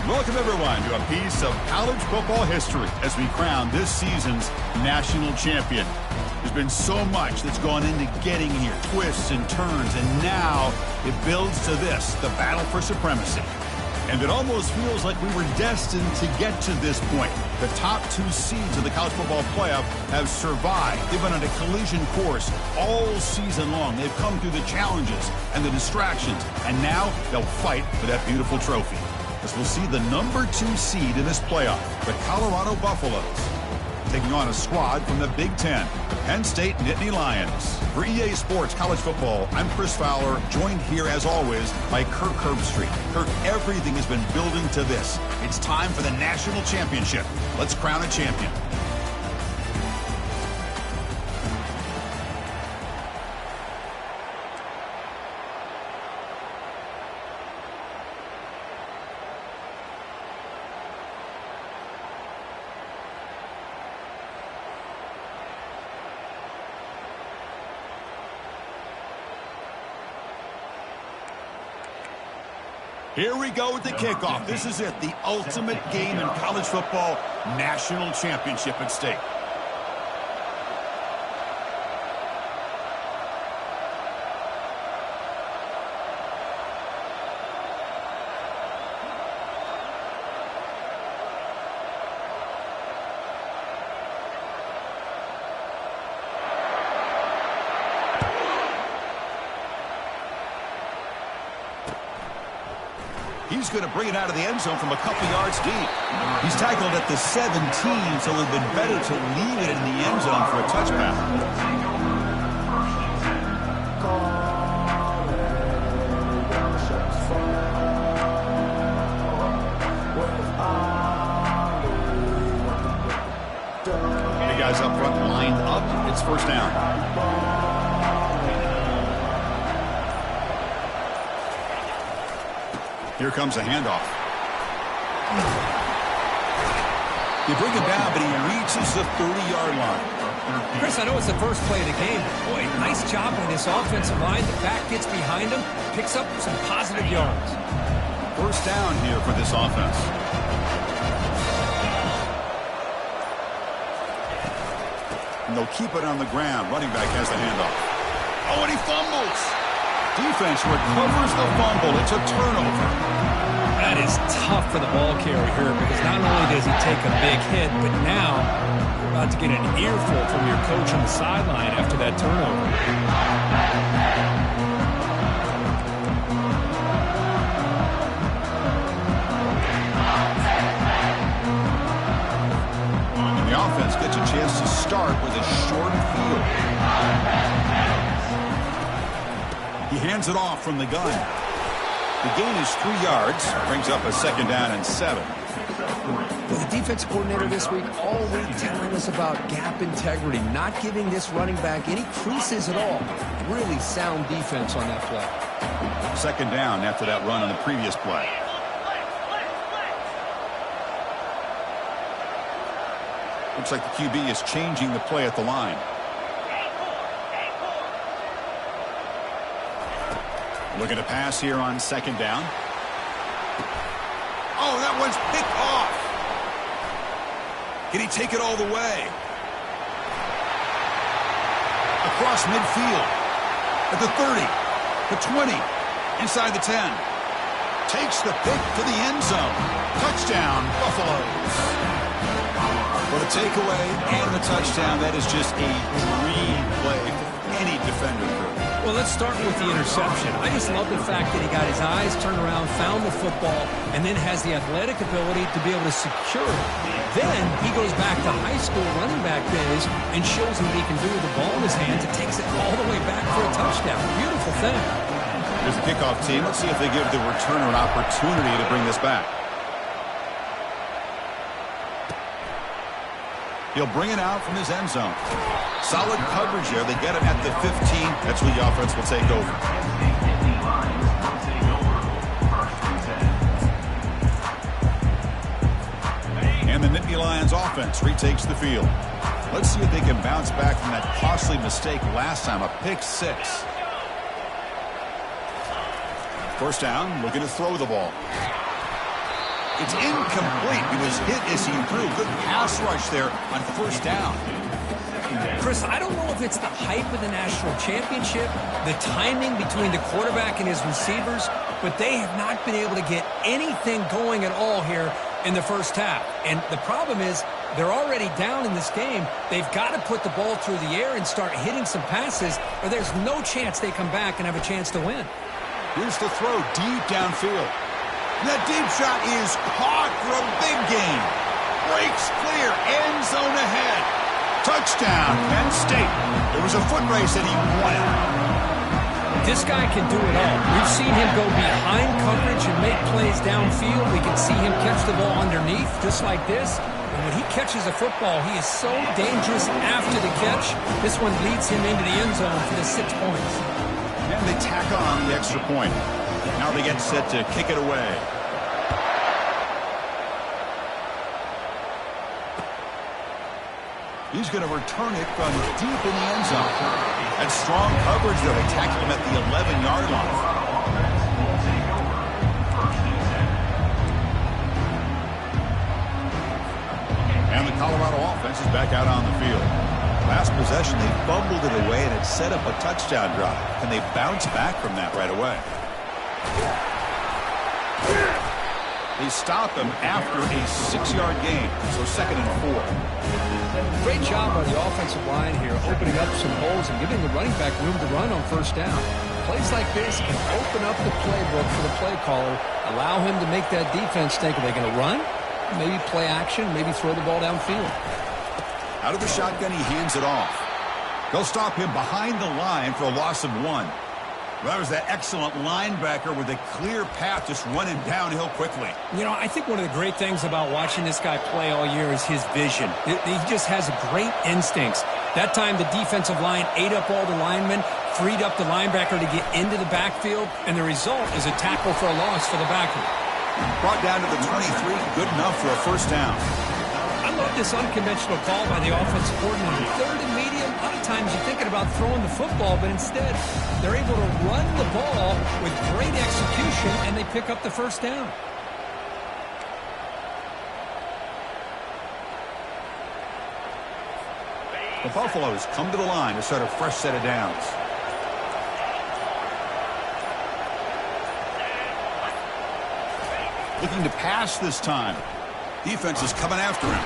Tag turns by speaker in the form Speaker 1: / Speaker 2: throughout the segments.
Speaker 1: Welcome, everyone, to a piece of college football history as we crown this season's national champion. There's been so much that's gone into getting here, twists and turns, and now it builds to this, the battle for supremacy. And it almost feels like we were destined to get to this point. The top two seeds of the college football playoff have survived. They've been on a collision course all season long. They've come through the challenges and the distractions, and now they'll fight for that beautiful trophy. As we'll see the number 2 seed in this playoff, the Colorado Buffaloes, taking on a squad from the Big Ten, Penn State Nittany Lions. For EA Sports College Football, I'm Chris Fowler, joined here as always by Kirk Herbstreit. Kirk, everything has been building to this. It's time for the national championship. Let's crown a champion. Here we go with the kickoff. This is it, the ultimate game in college football, national championship at stake. He's going to bring it out of the end zone from a couple yards deep. He's tackled at the 17, so it would have been better to leave it in the end zone for a touchdown. The guys up front lined up. It's first down. Here comes a handoff. You bring him down, but he reaches the 30-yard line.
Speaker 2: Chris, I know it's the first play of the game. Boy, nice job by this offensive line. The back gets behind him, picks up some positive yards.
Speaker 1: First down here for this offense. And they'll keep it on the ground. Running back has the handoff. Oh, and he fumbles. Defense recovers the fumble. It's a turnover.
Speaker 2: That is tough for the ball carrier here because not only does he take a big hit, but now you're about to get an earful from your coach on the sideline after that turnover.
Speaker 1: And the offense gets a chance to start with a short field. He hands it off from the gun. The gain is 3 yards. Brings up a 2nd down and 7.
Speaker 2: Well, the defense coordinator this week all week telling us about gap integrity, not giving this running back any creases at all. Really sound defense on that play.
Speaker 1: 2nd down after that run on the previous play. Looks like the QB is changing the play at the line. Looking to pass here on 2nd down. Oh, that one's picked off. Can he take it all the way? Across midfield. At the 30. The 20. Inside the 10. Takes the pick to the end zone. Touchdown, Buffaloes. For the takeaway and the touchdown, that is just a dream play for any defender crew.
Speaker 2: Well, let's start with the interception. I just love the fact that he got his eyes turned around, found the football, and then has the athletic ability to be able to secure it. Then he goes back to high school running back days and shows him what he can do with the ball in his hands and takes it all the way back for a touchdown. Beautiful thing.
Speaker 1: Here's the kickoff team. Let's see if they give the returner an opportunity to bring this back. He'll bring it out from his end zone. Solid coverage there. They get him at the 15. That's where the offense will take over. And the Nittany Lions offense retakes the field. Let's see if they can bounce back from that costly mistake last time, a pick 6. 1st down, looking to throw the ball. It's incomplete. He was hit as he threw. Good pass rush there on 1st down.
Speaker 2: Chris, I don't know if it's the hype of the national championship, the timing between the quarterback and his receivers, but they have not been able to get anything going at all here in the 1st half. And the problem is they're already down in this game. They've got to put the ball through the air and start hitting some passes, or there's no chance they come back and have a chance to win.
Speaker 1: Here's the throw deep downfield. That deep shot is caught for a big gain. Breaks clear, end zone ahead. Touchdown, Penn State. It was a foot race and he won it.
Speaker 2: This guy can do it all. We've seen him go behind coverage and make plays downfield. We can see him catch the ball underneath just like this. And when he catches a football, he is so dangerous after the catch. This one leads him into the end zone for the 6 points.
Speaker 1: And they tack on the extra point. Now they get set to kick it away. He's going to return it from deep in the end zone. That's strong coverage there. They tackled him at the 11-yard line. And the Colorado offense is back out on the field. Last possession, they fumbled it away, and it set up a touchdown drive. Can they bounce back from that right away? They stop him after a 6-yard gain, so 2nd and 4.
Speaker 2: Great job by the offensive line here, opening up some holes and giving the running back room to run on 1st down. Plays like this can open up the playbook for the play caller, allow him to make that defense think, are they going to run? Maybe play action, maybe throw the ball downfield.
Speaker 1: Out of the shotgun, he hands it off. They'll stop him behind the line for a loss of 1. Well, that was that excellent linebacker with a clear path just running downhill quickly.
Speaker 2: You know, I think one of the great things about watching this guy play all year is his vision. He just has great instincts. That time, the defensive line ate up all the linemen, freed up the linebacker to get into the backfield, and the result is a tackle for a loss for the backer.
Speaker 1: Brought down to the 23, good enough for a 1st down.
Speaker 2: I love this unconventional call by the offensive coordinator. 3rd and medium, a lot of times you're thinking about throwing the football, but instead they're able to run the ball with great execution, and they pick up the 1st down.
Speaker 1: The Buffaloes come to the line to start a fresh set of downs. Looking to pass this time. Defense is coming after him.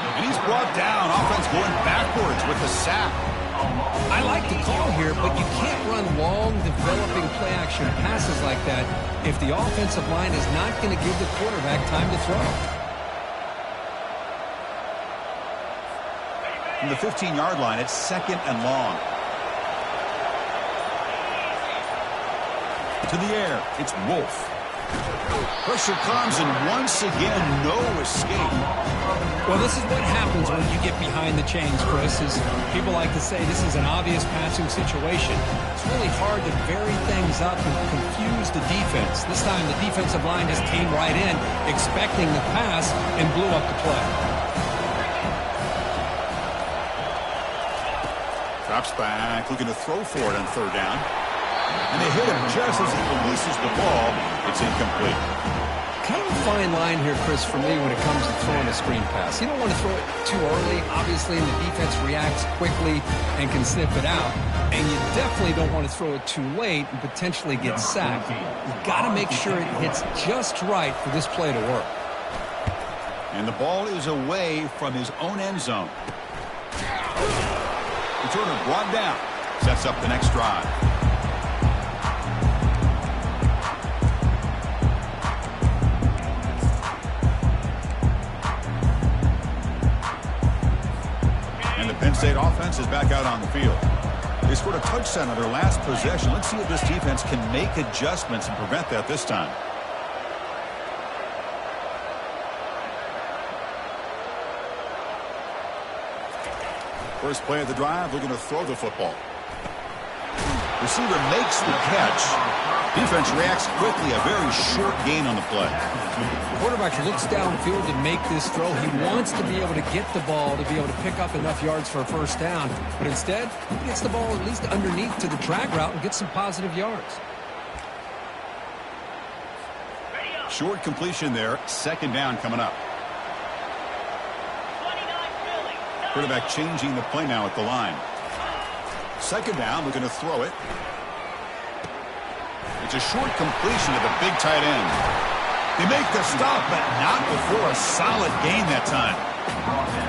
Speaker 1: And he's brought down. Offense going backwards with the sack.
Speaker 2: I like the call here, but you can't run long, developing play-action passes like that if the offensive line is not going to give the quarterback time to throw.
Speaker 1: From the 15-yard line, it's 2nd and long. To the air, it's Wolf. Pressure comes, and once again, no escape.
Speaker 2: Well, this is what happens when you get behind the chains, Chris. Is people like to say this is an obvious passing situation. It's really hard to vary things up and confuse the defense. This time, the defensive line just came right in, expecting the pass, and blew up the play.
Speaker 1: Drops back, looking to throw for it on third down. And they hit him just as he releases the ball. It's incomplete.
Speaker 2: Kind of a fine line here, Chris, for me when it comes to throwing a screen pass. You don't want to throw it too early, obviously, and the defense reacts quickly and can sniff it out. And you definitely don't want to throw it too late and potentially get sacked. You've got to make sure it hits just right for this play to work.
Speaker 1: And the ball is away from his own end zone. Returner brought down. Sets up the next drive. Penn State offense is back out on the field. They scored a touchdown on their last possession. Let's see if this defense can make adjustments and prevent that this time. First play of the drive, looking to throw the football. Receiver makes the catch. Defense reacts quickly. A very short gain on the play.
Speaker 2: Quarterback looks downfield to make this throw. He wants to be able to get the ball to be able to pick up enough yards for a first down. But instead, he gets the ball at least underneath to the drag route and gets some positive yards.
Speaker 1: Short completion there. Second down coming up. Quarterback changing the play now at the line. Second down, looking to throw it. It's a short completion to the big tight end. They make the stop, but not before a solid gain that time.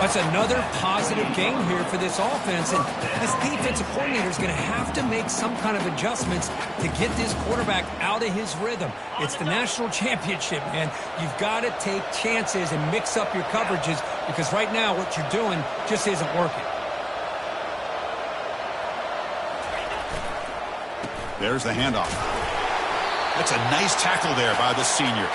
Speaker 2: That's another positive gain here for this offense, and this defensive coordinator is going to have to make some kind of adjustments to get this quarterback out of his rhythm. It's the national championship, man. You've got to take chances and mix up your coverages because right now what you're doing just isn't working.
Speaker 1: There's the handoff. That's a nice tackle there by the senior.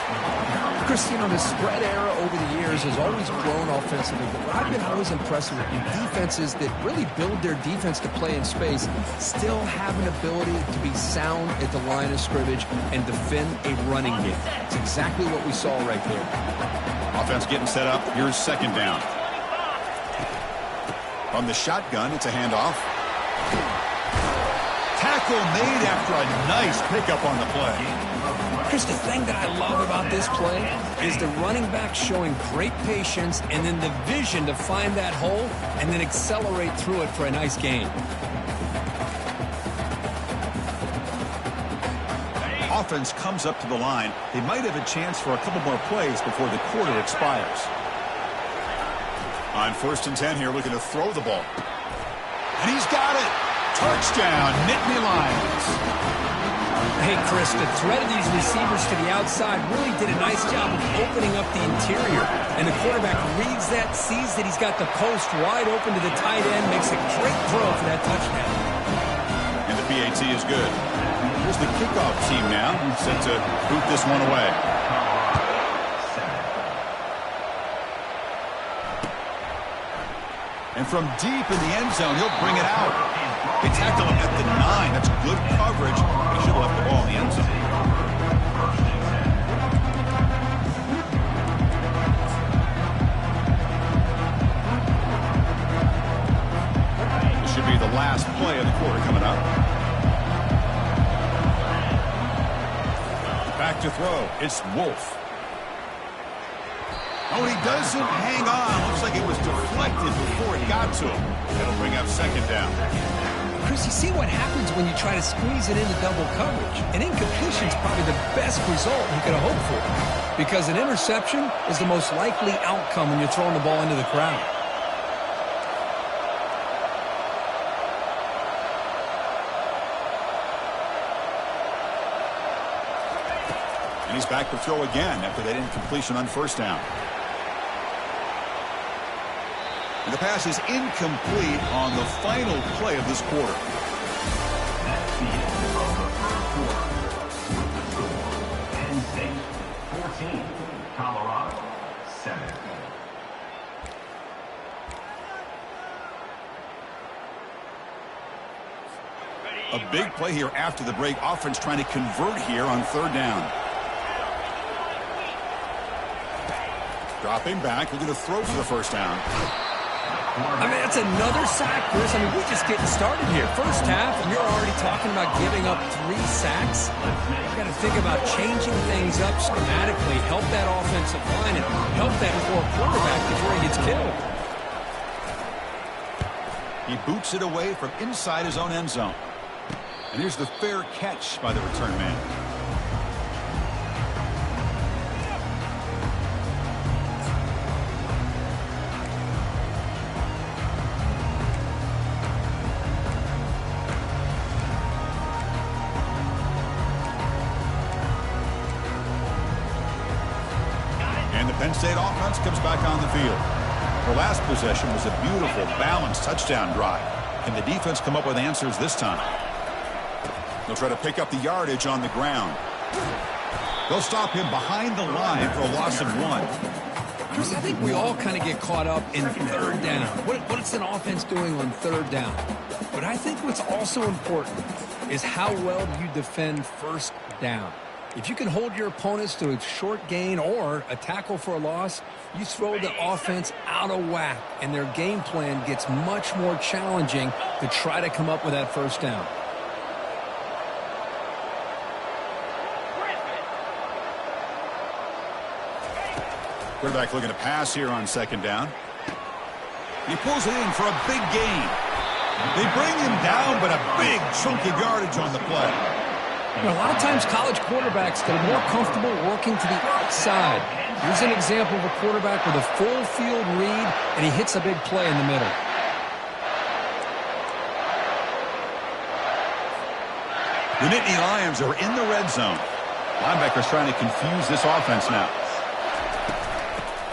Speaker 2: Chris, you know, the spread era over the years has always grown offensively, but what I've been always impressed with in defenses that really build their defense to play in space still have an ability to be sound at the line of scrimmage and defend a running game. It's exactly what we saw right there.
Speaker 1: Offense getting set up. Here's second down. From the shotgun, it's a handoff. Tackle made after a nice pickup on the play.
Speaker 2: Chris, the thing that I love about this play is the running back showing great patience and then the vision to find that hole and then accelerate through it for a nice gain.
Speaker 1: Offense comes up to the line. They might have a chance for a couple more plays before the quarter expires. On 1st and 10 here, looking to throw the ball. And he's got it. Touchdown, Nittany Lions.
Speaker 2: Hey, Chris, the threat of these receivers to the outside really did a nice job of opening up the interior. And the quarterback reads that, sees that he's got the post wide open to the tight end, makes a great throw for that touchdown.
Speaker 1: And the PAT is good. Here's the kickoff team now, set to boot this one away. And from deep in the end zone, he'll bring it out. They tackle him at the 9. That's good coverage. He should have left the ball in the end zone. This should be the last play of the quarter coming up. Back to throw. It's Wolf. Oh, he doesn't hang on. Looks like it was deflected before it got to him. That'll bring up second down.
Speaker 2: Chris, you see what happens when you try to squeeze it into double coverage. An incompletion is probably the best result you could have hoped for because an interception is the most likely outcome when you're throwing the ball into the crowd.
Speaker 1: And he's back to throw again after that incompletion on first down. And the pass is incomplete on the final play of this quarter. A big play here after the break. Offense trying to convert here on third down. Dropping back, looking to throw for the first down.
Speaker 2: I mean, that's another sack, Chris. I mean, we're just getting started here. First half, and you're already talking about giving up 3 sacks. You've got to think about changing things up schematically, help that offensive line, and help that poor quarterback before he gets killed.
Speaker 1: He boots it away from inside his own end zone. And here's the fair catch by the return man. And the Penn State offense comes back on the field. Her last possession was a beautiful, balanced touchdown drive. Can the defense come up with answers this time? They'll try to pick up the yardage on the ground. They'll stop him behind the line for a loss of 1.
Speaker 2: Chris, I think we all kind of get caught up in third down. What's an offense doing on third down? But I think what's also important is how well do you defend first down. If you can hold your opponents to a short gain or a tackle for a loss, you throw the offense out of whack, and their game plan gets much more challenging to try to come up with that first down.
Speaker 1: Quarterback looking to pass here on second down. He pulls it in for a big gain. They bring him down, but a big chunk of yardage on the play.
Speaker 2: You know, a lot of times college quarterbacks get more comfortable working to the outside. Here's an example of a quarterback with a full field read, and he hits a big play in the middle.
Speaker 1: The Nittany Lions are in the red zone. Linebackers trying to confuse this offense now.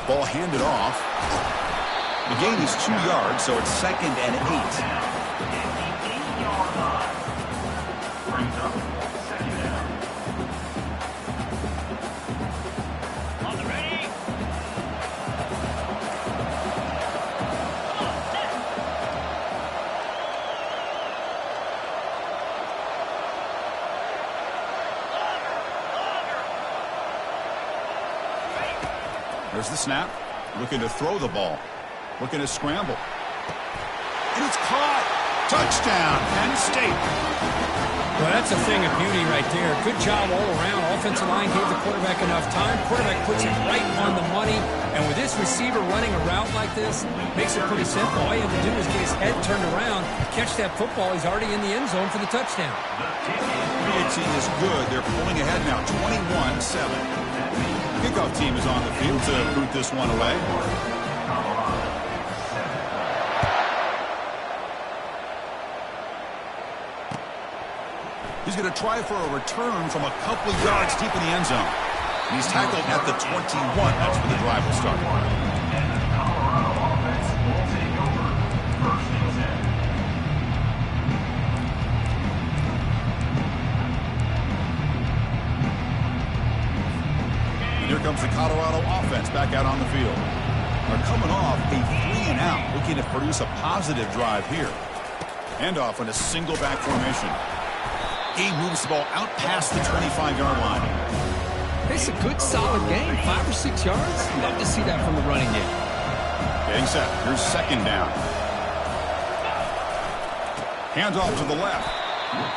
Speaker 1: Ball handed off. The gain is 2 yards, so it's 2nd and 8. There's the snap. Looking to throw the ball. Looking to scramble. And it's caught. Touchdown, Penn State.
Speaker 2: Well, that's a thing of beauty right there. Good job all around. Offensive line gave the quarterback enough time. Quarterback puts it right on the money. And with this receiver running a route like this, makes it pretty simple. All you have to do is get his head turned around, catch that football. He's already in the end zone for the touchdown.
Speaker 1: PAT is good. They're pulling ahead now, 21-7. Kickoff team is on the field to boot this one away. He's going to try for a return from a couple of yards deep in the end zone. And he's tackled at the 21. That's where the drive will start. Here comes the Colorado offense back out on the field. They're coming off a 3-and-out, looking to produce a positive drive here. Handoff on a single back formation. He moves the ball out past the 25-yard line.
Speaker 2: It's a good, solid game. 5 or 6 yards. Love to see that from the running game.
Speaker 1: Getting set. Here's second down. Handoff to the left.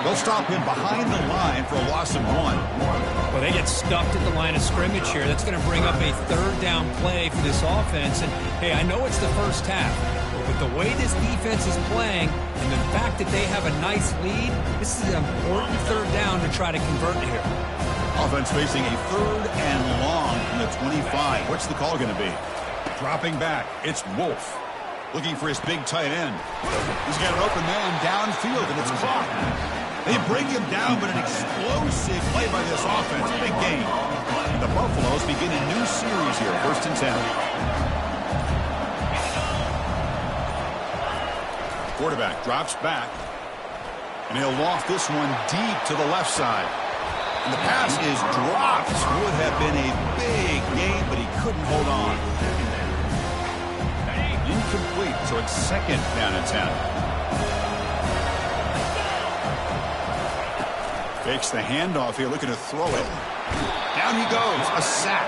Speaker 1: They'll stop him behind the line for a loss of 1.
Speaker 2: Well, they get stuffed at the line of scrimmage here. That's going to bring up a third down play for this offense. And, hey, I know it's the first half, but with the way this defense is playing and the fact that they have a nice lead, this is an important third down to try to convert here.
Speaker 1: Offense facing a 3rd and long from the 25. What's the call going to be? Dropping back. It's Wolf. Looking for his big tight end. He's got an open man downfield, and it's caught. They bring him down, but an explosive play by this offense. Big game. And the Buffaloes begin a new series here, 1st and 10. Quarterback drops back, and he'll loft this one deep to the left side. And the pass is dropped. Would have been a big game, but he couldn't hold on. Incomplete, so it's 2nd down and 10. Takes the handoff here, looking to throw it. Down he goes, a sack.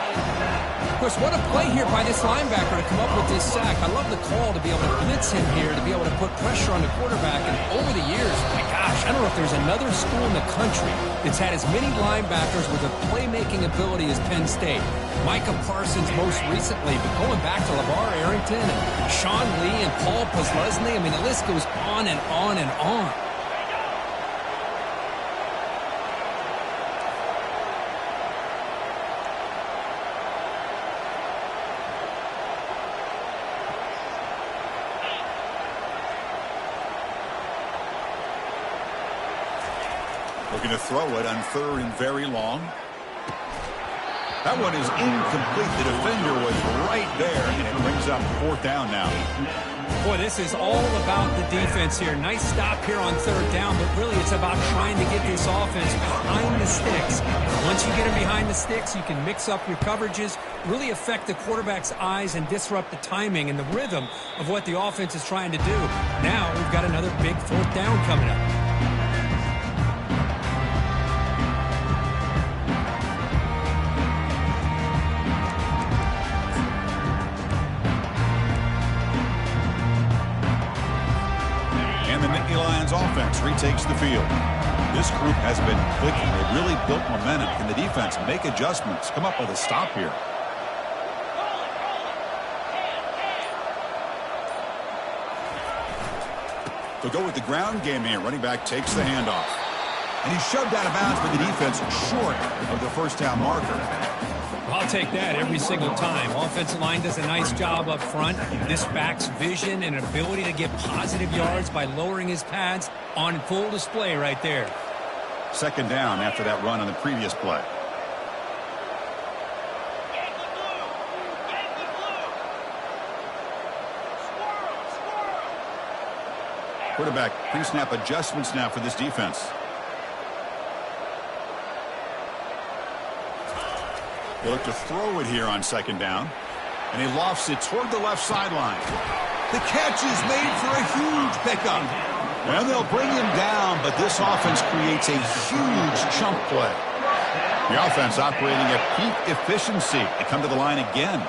Speaker 2: Of course, what a play here by this linebacker to come up with this sack. I love the call to be able to blitz him here, to be able to put pressure on the quarterback. And over the years, my gosh, I don't know if there's another school in the country that's had as many linebackers with a playmaking ability as Penn State. Micah Parsons most recently, but going back to LeVar Arrington and Sean Lee and Paul Posluszny, I mean, the list goes on and on and on.
Speaker 1: Looking to throw it on 3rd and very long. That one is incomplete. The defender was right there, and it brings up 4th down now.
Speaker 2: Boy, this is all about the defense here. Nice stop here on 3rd down, but really it's about trying to get this offense behind the sticks. Once you get them behind the sticks, you can mix up your coverages, really affect the quarterback's eyes and disrupt the timing and the rhythm of what the offense is trying to do. Now we've got another big 4th down coming up.
Speaker 1: Offense retakes the field. This group has been clicking. They've really built momentum. Can the defense make adjustments? Come up with a stop here. They'll go with the ground game here. Running back takes the handoff. And he's shoved out of bounds by the defense short of the 1st down marker.
Speaker 2: I'll take that every single time. Offensive line does a nice job up front. This back's vision and ability to get positive yards by lowering his pads on full display right there.
Speaker 1: 2nd down after that run on the previous play. Quarterback pre-snap adjustments now for this defense. They look to throw it here on 2nd down. And he lofts it toward the left sideline. The catch is made for a huge pickup. And they'll bring him down, but this offense creates a huge chunk play. The offense operating at peak efficiency. They come to the line again.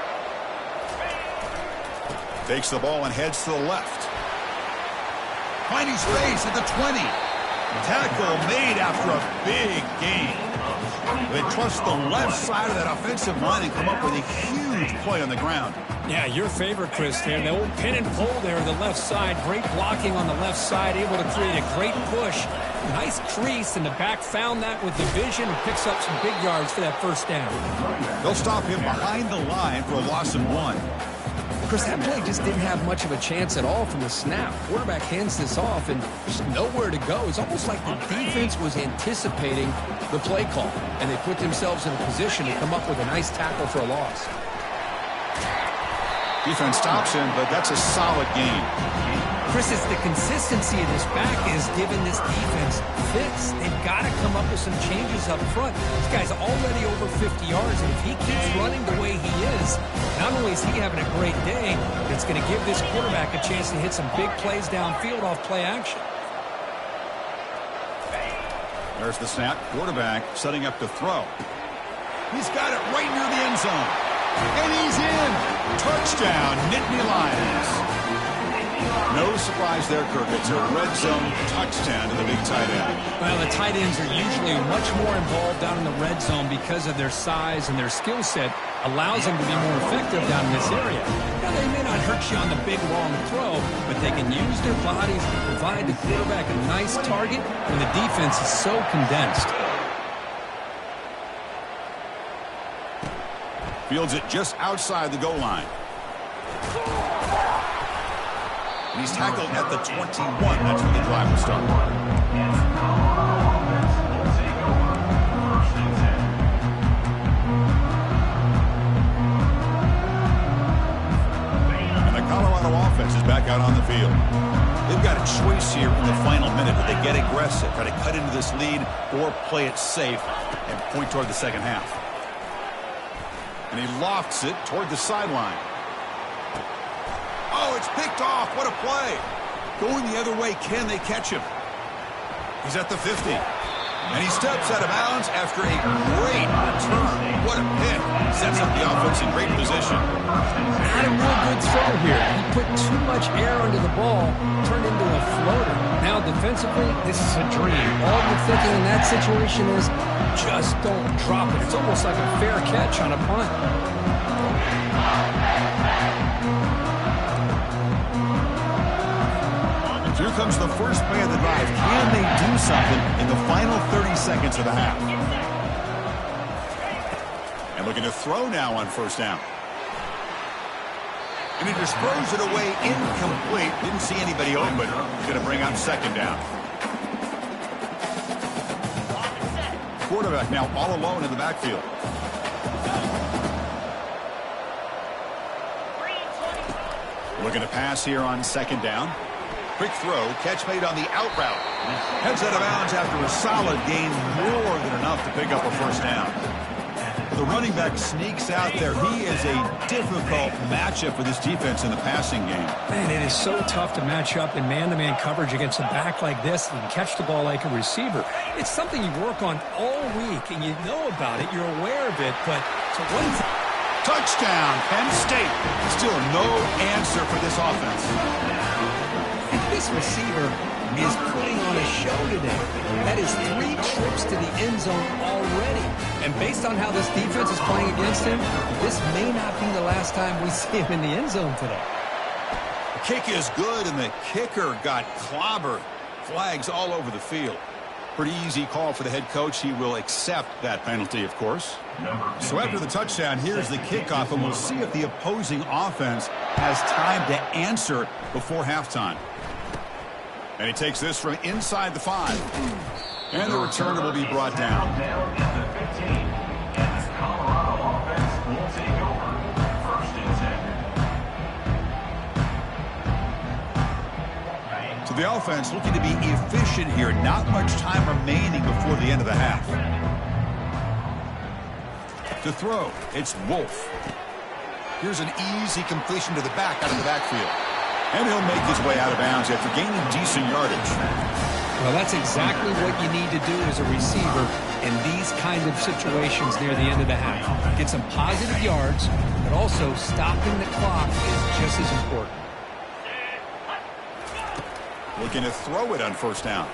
Speaker 1: Takes the ball and heads to the left. Finding space at the 20. Tackle made after a big gain. They trust the left side of that offensive line and come up with a huge play on the ground.
Speaker 2: Yeah, your favorite, Chris, there. The old pin and pull there on the left side. Great blocking on the left side, able to create a great push. Nice crease, and the back found that with the vision and picks up some big yards for that 1st down.
Speaker 1: They'll stop him behind the line for a loss of 1.
Speaker 2: Chris, that play just didn't have much of a chance at all from the snap. Quarterback hands this off and just nowhere to go. It's almost like the defense was anticipating the play call, and they put themselves in a position to come up with a nice tackle for a loss.
Speaker 1: Defense stops him, but that's a solid game.
Speaker 2: Chris, it's the consistency of this back is giving this defense fits. They've got to come up with some changes up front. This guy's already over 50 yards, and if he keeps running the way he is, not only is he having a great day, but it's going to give this quarterback a chance to hit some big plays downfield off play action.
Speaker 1: There's the snap. Quarterback setting up to throw. He's got it right near the end zone. And he's in. Touchdown, Nittany Lions. No surprise there, Kirk. It's a red zone touchdown to the big tight end.
Speaker 2: Well, the tight ends are usually much more involved down in the red zone because of their size and their skill set allows them to be more effective down in this area. Now, they may not hurt you on the big, long throw, but they can use their bodies to provide the quarterback a nice target when the defense is so condensed.
Speaker 1: Fields it just outside the goal line. And he's tackled at the 21. That's where the drive will start. And the Colorado offense is back out on the field. They've got a choice here in the final minute. Do they get aggressive, try to cut into this lead, or play it safe and point toward the second half? And he lofts it toward the sideline. Oh, it's picked off. What a play. Going the other way, can they catch him? He's at the 50. And he steps out of bounds after a great return. What a pick. Sets up the offense in great position.
Speaker 2: Not a real good throw here. He put too much air under the ball, turned into a floater. Now defensively, this is a dream. All you're thinking in that situation is just don't drop it. It's almost like a fair catch on a punt.
Speaker 1: Here comes the first play of the drive. Can they do something in the final 30 seconds of the half? And looking to throw now on first down. And he just throws it away incomplete. Didn't see anybody open. Going to bring up second down. Quarterback now all alone in the backfield. Looking to pass here on second down. Quick throw, catch made on the out route. Heads out of bounds after a solid gain, more than enough to pick up a first down. The running back sneaks out there. He is a difficult matchup for this defense in the passing game.
Speaker 2: Man, it is so tough to match up in man-to-man coverage against a back like this and catch the ball like a receiver. It's something you work on all week, and you know about it. You're aware of it, but so what is it?
Speaker 1: Touchdown, Penn State. Still no answer for this offense.
Speaker 2: This receiver is putting on a show today. That is 3 trips to the end zone already. And based on how this defense is playing against him, this may not be the last time we see him in the end zone today.
Speaker 1: The kick is good, and the kicker got clobbered. Flags all over the field. Pretty easy call for the head coach. He will accept that penalty, of course. So after the touchdown, here's the kickoff, and we'll see if the opposing offense has time to answer before halftime. And he takes this from inside the 5. And the returner will be brought down. So the offense looking to be efficient here. Not much time remaining before the end of the half. To throw, it's Wolf. Here's an easy completion to the back out of the backfield. And he'll make his way out of bounds after gaining decent yardage.
Speaker 2: Well, that's exactly what you need to do as a receiver in these kind of situations near the end of the half. Get some positive yards, but also stopping the clock is just as important.
Speaker 1: Looking to throw it on first down.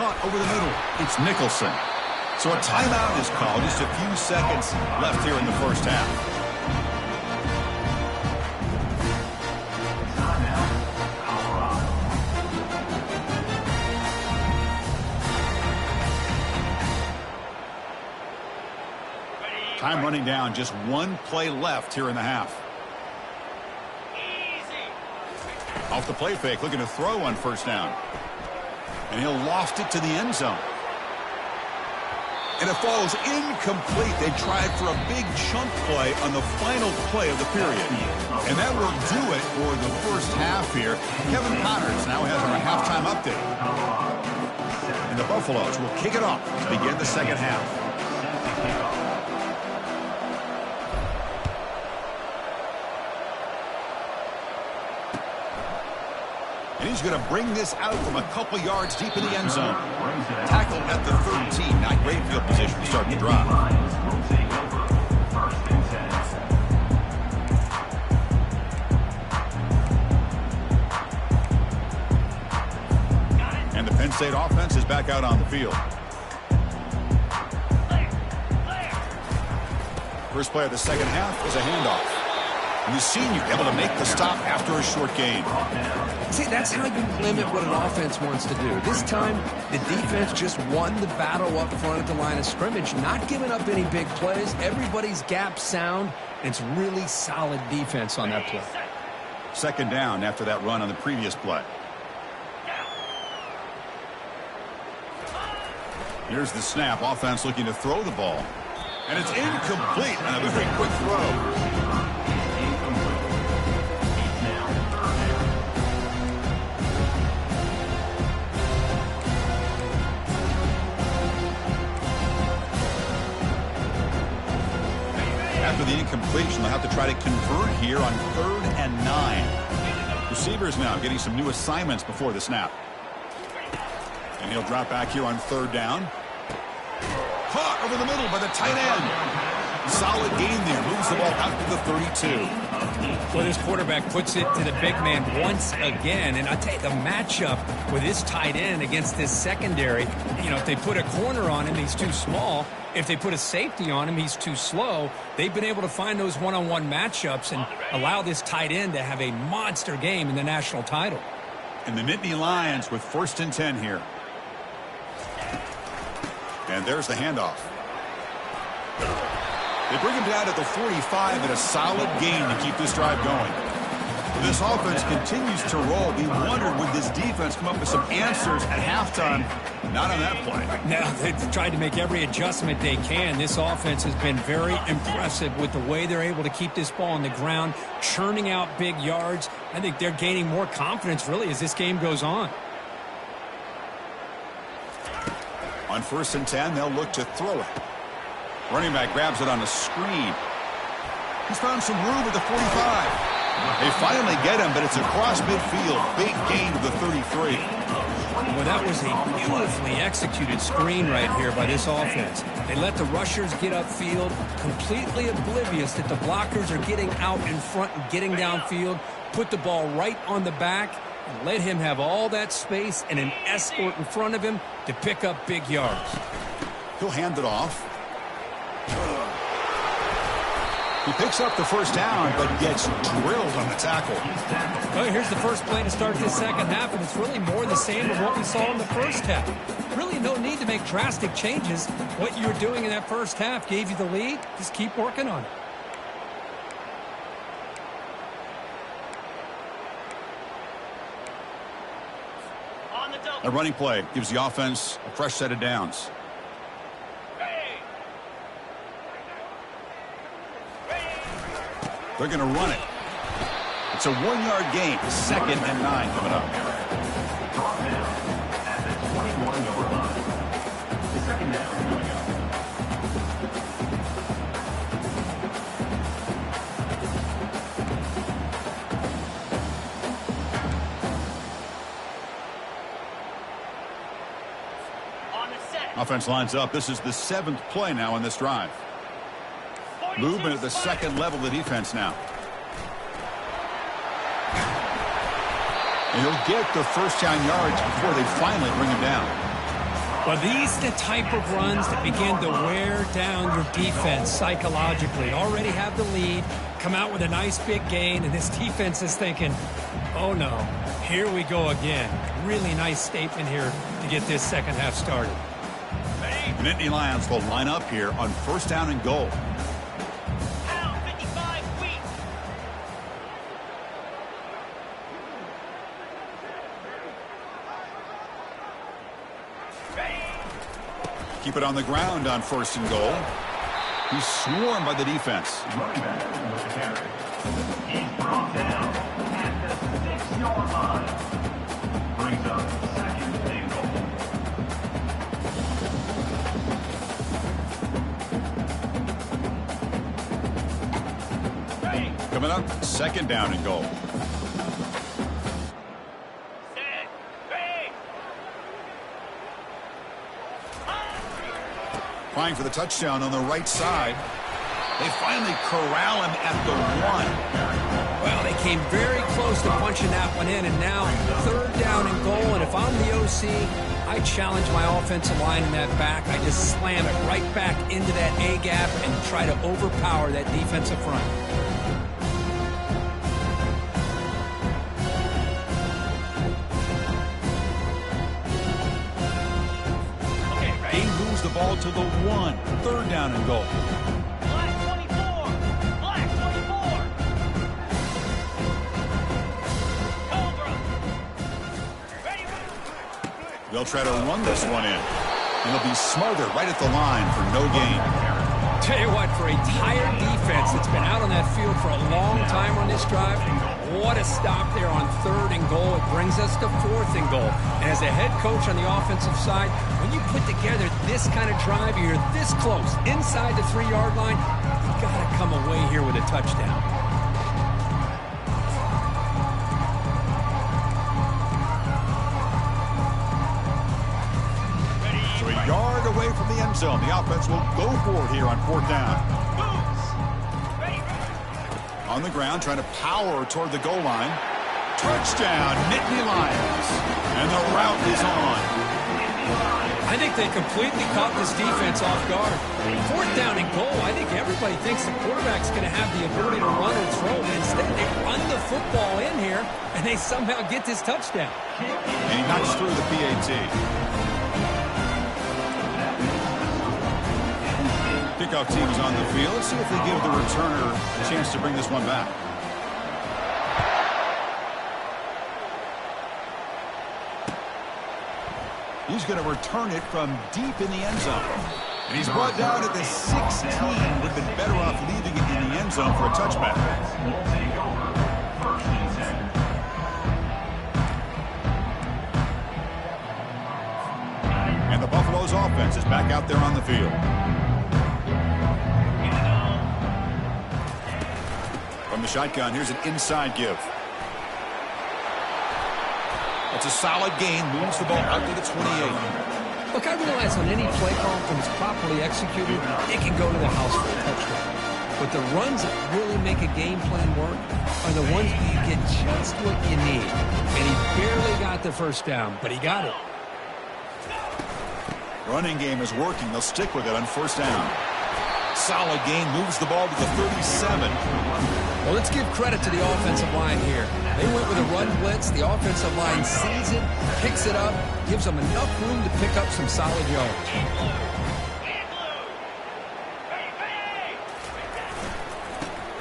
Speaker 1: Caught over the middle. It's Nicholson. So a timeout is called. Just a few seconds left here in the first half. Time running down, just 1 play left here in the half. Off the play fake, looking to throw on first down. And he'll loft it to the end zone. And it falls incomplete. They tried for a big chunk play on the final play of the period. And that will do it for the first half here. Kevin Connors now has our halftime update. And the Buffaloes will kick it off to begin the second half. And he's going to bring this out from a couple yards deep in the end zone. Tackled at the 13. Not great field position to start the drive. And the Penn State offense is back out on the field. First play of the second half is a handoff. And the senior able to make the stop after a short gain.
Speaker 2: See, that's how you limit what an offense wants to do. This time, the defense just won the battle up front at the line of scrimmage, not giving up any big plays. Everybody's gap sound, and it's really solid defense on that play.
Speaker 1: Second down after that run on the previous play. Here's the snap. Offense looking to throw the ball. And it's incomplete on a very quick throw. After the incompletion, they'll have to try to convert here on 3rd and 9. Receivers now getting some new assignments before the snap. And he'll drop back here on third down. Caught over the middle by the tight end. Solid gain there. Moves the ball out to the 32.
Speaker 2: Well, this quarterback puts it to the big man once again. And I'll tell you, the matchup with this tight end against this secondary, if they put a corner on him, he's too small. If they put a safety on him, he's too slow. They've been able to find those one-on-one matchups and allow this tight end to have a monster game in the national title.
Speaker 1: And the Nittany Lions with 1st and 10 here. And there's the handoff. They bring him down at the 45 and a solid gain to keep this drive going. This offense continues to roll. We wondered, would this defense come up with some answers at halftime? Not on that play.
Speaker 2: Now, they've tried to make every adjustment they can. This offense has been very impressive with the way they're able to keep this ball on the ground, churning out big yards. I think they're gaining more confidence, really, as this game goes on.
Speaker 1: On 1st and 10, they'll look to throw it. Running back grabs it on a screen. He's found some room at the 45. They finally get him, but it's across midfield. Big gain to the 33.
Speaker 2: Well, that was a beautifully executed screen right here by this offense. They let the rushers get upfield, completely oblivious that the blockers are getting out in front and getting downfield, put the ball right on the back, and let him have all that space and an escort in front of him to pick up big yards.
Speaker 1: He'll hand it off. He picks up the first down, but gets drilled on the tackle.
Speaker 2: Well, here's the first play to start this second half, and it's really more the same of what we saw in the first half. Really no need to make drastic changes. What you were doing in that first half gave you the lead. Just keep working on it.
Speaker 1: A running play gives the offense a fresh set of downs. They're going to run it. It's a 1-yard gain. 2nd and 9 coming up. Offense lines up. This is the 7th play now in this drive. Movement at the 2nd level of the defense now. And he'll get the first down yards before they finally bring him down.
Speaker 2: Well, these are the type of runs that begin to wear down your defense psychologically. Already have the lead, come out with a nice big gain, and this defense is thinking, oh no, here we go again. Really nice statement here to get this second half started.
Speaker 1: The Nittany Lions will line up here on 1st down and goal. Keep it on the ground on 1st and goal. He's swarmed by the defense.
Speaker 3: He's brought down at the 6-yard line. Brings up 2nd and goal.
Speaker 1: Coming up, 2nd down and goal. Trying for the touchdown on the right side. They finally corral him at the 1.
Speaker 2: Well, they came very close to punching that one in, and now 3rd down and goal. And if I'm the OC, I challenge my offensive line in that back. I just slam it right back into that A-gap and try to overpower that defensive front.
Speaker 1: The ball to the 1. 3rd down and goal.
Speaker 3: Black 24. Black 24. Cobra. Ready.
Speaker 1: They'll try to run this one in. And they'll be smothered right at the line for no gain.
Speaker 2: Tell you what, for a tired defense that's been out on that field for a long time on this drive, what a stop there on 3rd and goal. It brings us to 4th and goal. And as a head coach on the offensive side, when you put together this kind of drive, you're this close, inside the 3-yard line, you got to come away here with a touchdown.
Speaker 1: end zone. The offense will go for it here on 4th down. On the ground, trying to power toward the goal line. Touchdown, Nittany Lions. And the route is on.
Speaker 2: I think they completely caught this defense off guard. 4th down and goal, I think everybody thinks the quarterback's going to have the ability to run or throw. But instead, they run the football in here, and they somehow get this touchdown.
Speaker 1: And he knocks through the PAT. Kickoff team is on the field. Let's see if they give the returner a chance to bring this one back. He's going to return it from deep in the end zone. And he's brought down at the 16. Would have been better off leaving it in the end zone for a touchback.
Speaker 3: Will take over. 1st and 10.
Speaker 1: And the Buffalo's offense is back out there on the field. From the shotgun, here's an inside give. It's a solid gain, moves the ball out to the 28.
Speaker 2: Look, I realize on any play call, when it's properly executed, it can go to the house for a touchdown. But the runs that really make a game plan work are the ones where you get just what you need. And he barely got the 1st down, but he got it.
Speaker 1: Running game is working. They'll stick with it on 1st down. Solid gain, moves the ball to the 37.
Speaker 2: Well, let's give credit to the offensive line here. They went with a run blitz. The offensive line sees it, picks it up, gives them enough room to pick up some solid yards.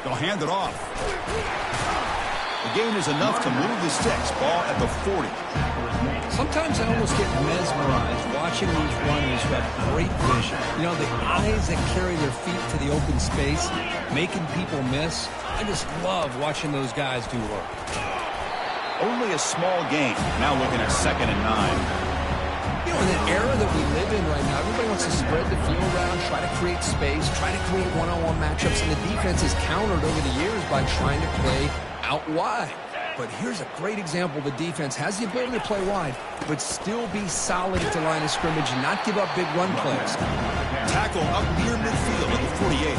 Speaker 1: They'll hand it off. The gain is enough to move the sticks. Ball at the 40.
Speaker 2: Sometimes I almost get mesmerized watching these runners who have great vision. You know, the eyes that carry their feet to the open space, making people miss. I just love watching those guys do work.
Speaker 1: Only a small gain. Now looking at 2nd and 9.
Speaker 2: You know, in the era that we live in right now, everybody wants to spread the field around, try to create space, try to create one-on-one matchups, and the defense is countered over the years by trying to play out wide. But here's a great example. The defense has the ability to play wide, but still be solid at the line of scrimmage and not give up big run plays.
Speaker 1: Tackle up near midfield at the 48.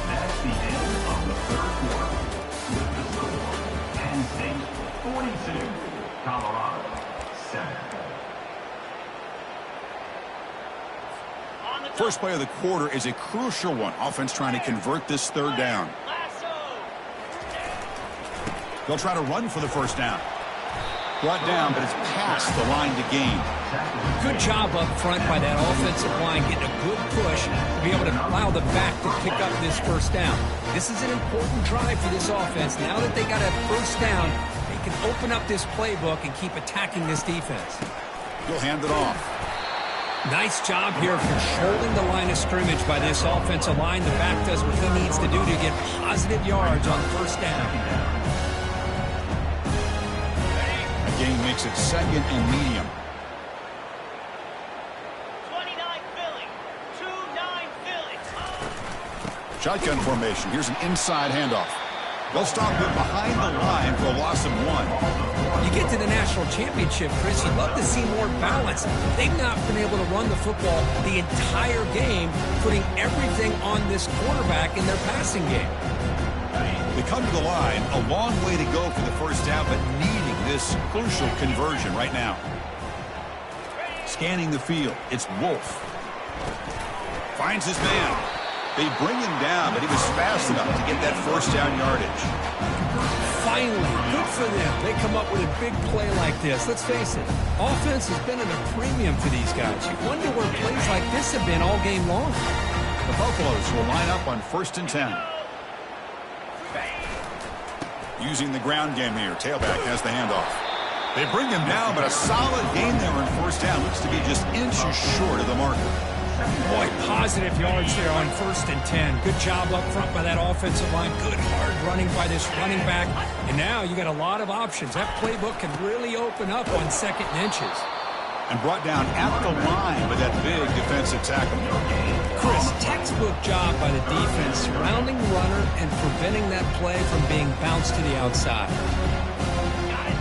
Speaker 3: That's the end of the 3rd quarter. With the score, Penn State 42, Colorado 7.
Speaker 1: First play of the quarter is a crucial one. Offense trying to convert this 3rd down. They'll try to run for the 1st down. Brought down, but it's past the line to gain.
Speaker 2: Good job up front by that offensive line, getting a good push to be able to allow the back to pick up this 1st down. This is an important drive for this offense. Now that they got a 1st down, they can open up this playbook and keep attacking this defense.
Speaker 1: He'll hand it off.
Speaker 2: Nice job here controlling the line of scrimmage by this offensive line. The back does what he needs to do to get positive yards on 1st down.
Speaker 1: The gain makes it 2nd and medium.
Speaker 4: 29 Philly. 2-9 Philly.
Speaker 1: Shotgun formation. Here's an inside handoff. They'll stop him behind the line for a loss of 1.
Speaker 2: You get to the national championship, Chris, you'd love to see more balance. They've not been able to run the football the entire game, putting everything on this quarterback in their passing game.
Speaker 1: They come to the line, a long way to go for the 1st down, but needing this crucial conversion right now. Scanning the field, it's Wolf. Finds his man. They bring him down, but he was fast enough to get that 1st down yardage.
Speaker 2: Finally, good for them. They come up with a big play like this. Let's face it, offense has been at a premium for these guys. You wonder where plays like this have been all game long.
Speaker 1: The Buffaloes will line up on 1st and 10. Using the ground game here. Tailback has the handoff. They bring him down, but a solid gain there on 1st down. Looks to be just inches short of the marker.
Speaker 2: Boy, positive yards there on 1st and 10. Good job up front by that offensive line. Good hard running by this running back. And now you got a lot of options. That playbook can really open up on 2nd and inches.
Speaker 1: and brought down at the line with that big defensive tackle.
Speaker 2: Chris, textbook job by the defense surrounding the runner and preventing that play from being bounced to the outside.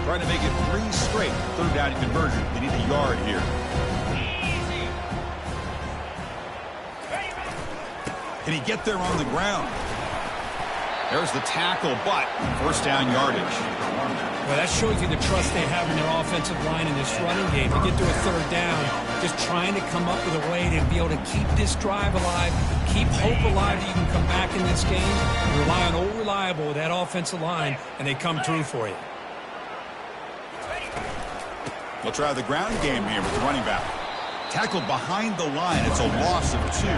Speaker 1: Trying to make it 3 straight third down conversion. They need a yard here. Can he get there on the ground? There's the tackle, but first down yardage.
Speaker 2: Well, that shows you the trust they have in their offensive line in this running game. To get to a third down, just trying to come up with a way to be able to keep this drive alive, keep hope alive that you can come back in this game, rely on old reliable with that offensive line, and they come through for you.
Speaker 1: They'll try the ground game here with the running back. Tackled behind the line. It's a loss of 2.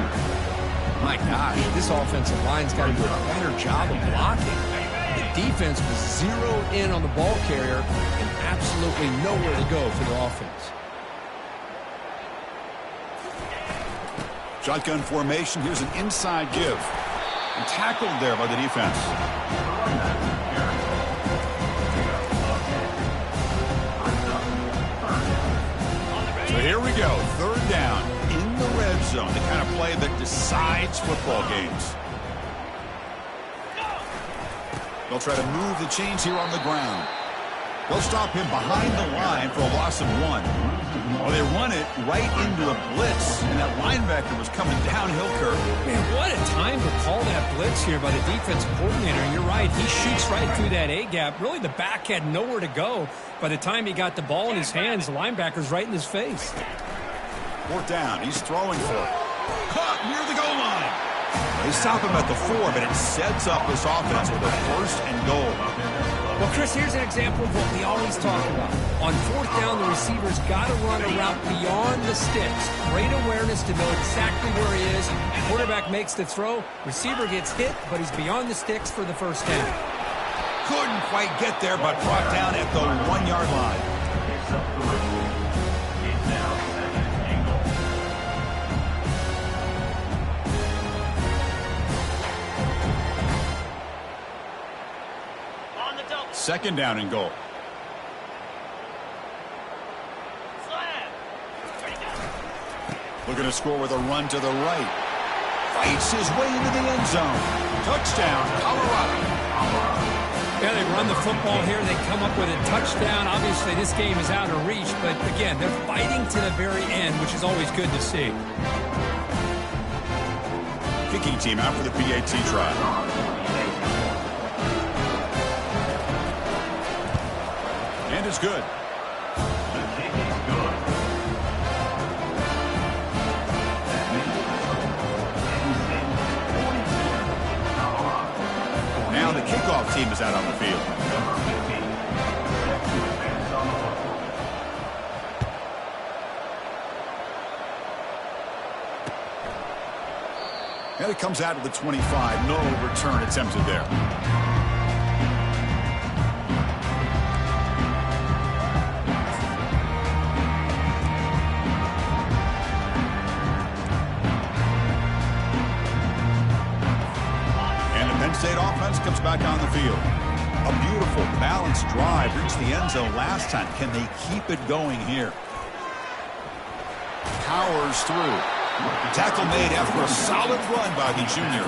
Speaker 2: My gosh, this offensive line's got to do a better job of blocking. The defense was zeroed in on the ball carrier and absolutely nowhere to go for the offense.
Speaker 1: Shotgun formation. Here's an inside give. And tackled there by the defense. So here we go. Third down in the red zone. The kind of play that decides football games. They'll try to move the chains here on the ground. They'll stop him behind the line for a loss of 1. Well, they run it right into a blitz, and that linebacker was coming downhill curve.
Speaker 2: Man, what a time to call that blitz here by the defensive coordinator. And you're right, he shoots right through that A-gap. Really, the back had nowhere to go. By the time he got the ball in his hands, the linebacker's right in his face.
Speaker 1: 4th down, he's throwing for it. Caught near the goal line. They stop him at the 4, but it sets up this offense with a 1st and goal.
Speaker 2: Well, Chris, here's an example of what we always talk about. On 4th down, the receiver's got to run a route beyond the sticks. Great awareness to know exactly where he is. Quarterback makes the throw. Receiver gets hit, but he's beyond the sticks for the first down.
Speaker 1: Couldn't quite get there, but brought down at the 1-yard line. Second down and goal. Looking to score with a run to the right. Fights his way into the end zone. Touchdown, Colorado.
Speaker 2: Yeah, they run the football here. They come up with a touchdown. Obviously, this game is out of reach, but again, they're fighting to the very end, which is always good to see.
Speaker 1: Kicking team out for the PAT try. And it's good. Now the kickoff team is out on the field. And it comes out of the 25. No return attempted there. State offense comes back on the field. A beautiful, balanced drive. Reached the end zone last time. Can they keep it going here? Powers through. Tackle made after a solid run by the junior.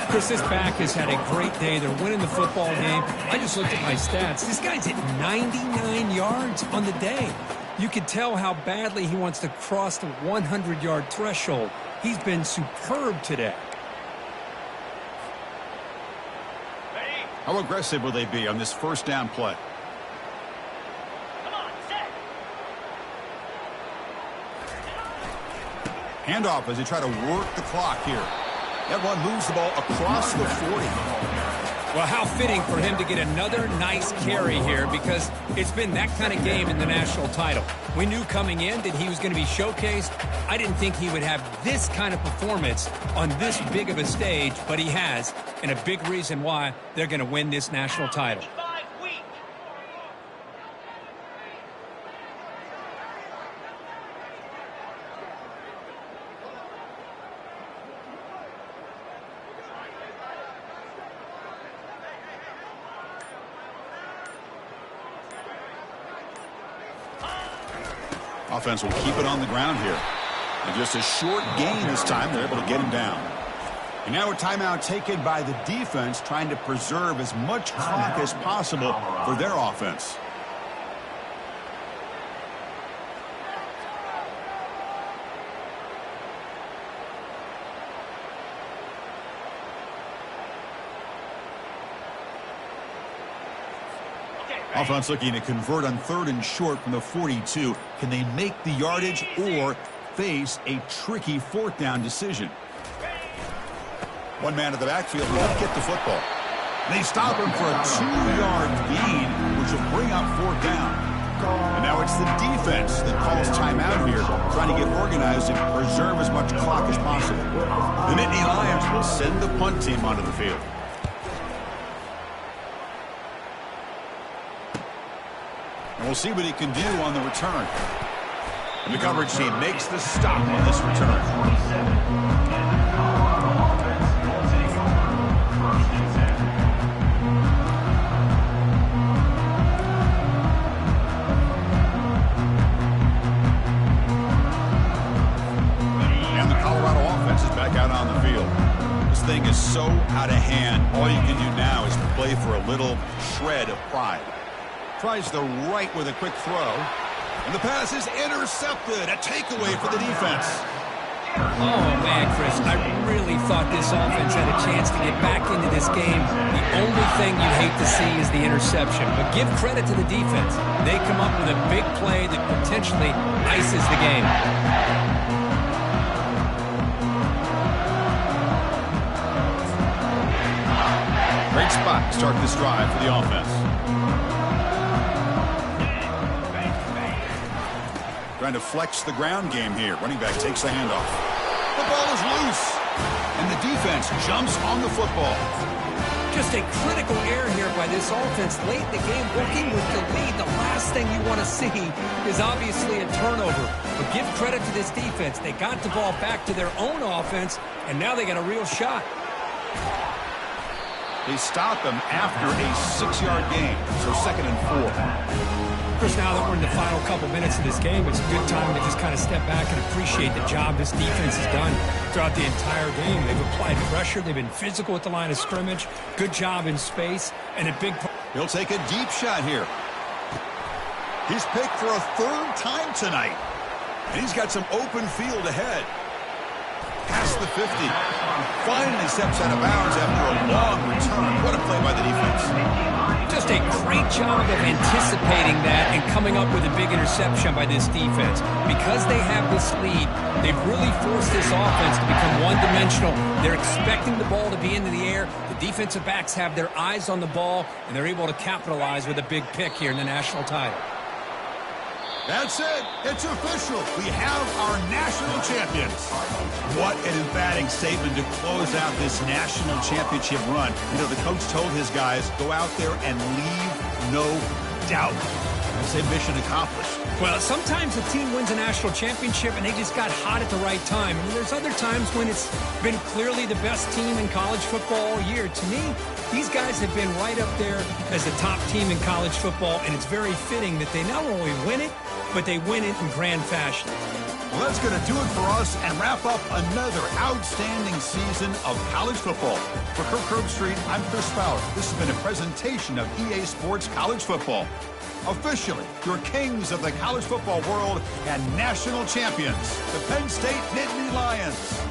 Speaker 2: Chris, this back has had a great day. They're winning the football game. I just looked at my stats. This guy's hit 99 yards on the day. You can tell how badly he wants to cross the 100-yard threshold. He's been superb today.
Speaker 1: How aggressive will they be on this first down play?
Speaker 4: Come on, set.
Speaker 1: Handoff as they try to work the clock here. That one moves the ball across the 40.
Speaker 2: Well, how fitting for him to get another nice carry here, because it's been that kind of game in the national title. We knew coming in that he was going to be showcased. I didn't think he would have this kind of performance on this big of a stage, but he has, and a big reason why they're going to win this national title.
Speaker 1: Offense will keep it on the ground here. And just a short gain this time. They're able to get him down. And now a timeout taken by the defense, trying to preserve as much clock as possible for their offense. Offense looking to convert on 3rd and short from the 42. Can they make the yardage or face a tricky 4th down decision? One man at the backfield won't get the football. They stop him for a 2-yard gain, which will bring up 4th down. And now it's the defense that calls timeout here, trying to get organized and preserve as much clock as possible. The Nittany Lions will send the punt team onto the field. And we'll see what he can do on the return. And the coverage team makes the stop on this return. And the Colorado offense is back out on the field. This thing is so out of hand. All you can do now is play for a little shred of pride. Tries the right with a quick throw. And the pass is intercepted. A takeaway for the defense.
Speaker 2: Oh, man, Chris, I really thought this offense had a chance to get back into this game. The only thing you'd hate to see is the interception. But give credit to the defense. They come up with a big play that potentially ices the game.
Speaker 1: Great spot to start this drive for the offense. Trying to flex the ground game here. Running back takes the handoff. The ball is loose. And the defense jumps on the football.
Speaker 2: Just a critical error here by this offense late in the game. Working with the lead, the last thing you want to see is obviously a turnover. But give credit to this defense. They got the ball back to their own offense, and now they got a real shot.
Speaker 1: They stop him after a 6-yard gain. So 2nd and 4.
Speaker 2: Chris, now that we're in the final couple minutes of this game, it's a good time to just kind of step back and appreciate the job this defense has done throughout the entire game. They've applied pressure. They've been physical at the line of scrimmage. Good job in space. And a big...
Speaker 1: He'll take a deep shot here. He's picked for a 3rd time tonight. And he's got some open field ahead. Past the 50. Finally steps out of bounds after a long return. What a play by the defense.
Speaker 2: Just a great job of anticipating that and coming up with a big interception by this defense. Because they have this lead, they've really forced this offense to become one-dimensional. They're expecting the ball to be into the air. The defensive backs have their eyes on the ball, and they're able to capitalize with a big pick here in the national title.
Speaker 1: That's it. It's official. We have our national champions. What an emphatic statement to close out this national championship run. You know, the coach told his guys, go out there and leave no doubt. I say mission accomplished.
Speaker 2: Well, sometimes a team wins a national championship and they just got hot at the right time. And there's other times when it's been clearly the best team in college football all year. To me, these guys have been right up there as the top team in college football, and it's very fitting that they not only win it, but they win it in grand fashion.
Speaker 1: Well, that's going to do it for us and wrap up another outstanding season of college football. For Kirk Herbstreit, I'm Chris Fowler. This has been a presentation of EA Sports College Football. Officially, your kings of the college football world and national champions, the Penn State Nittany Lions.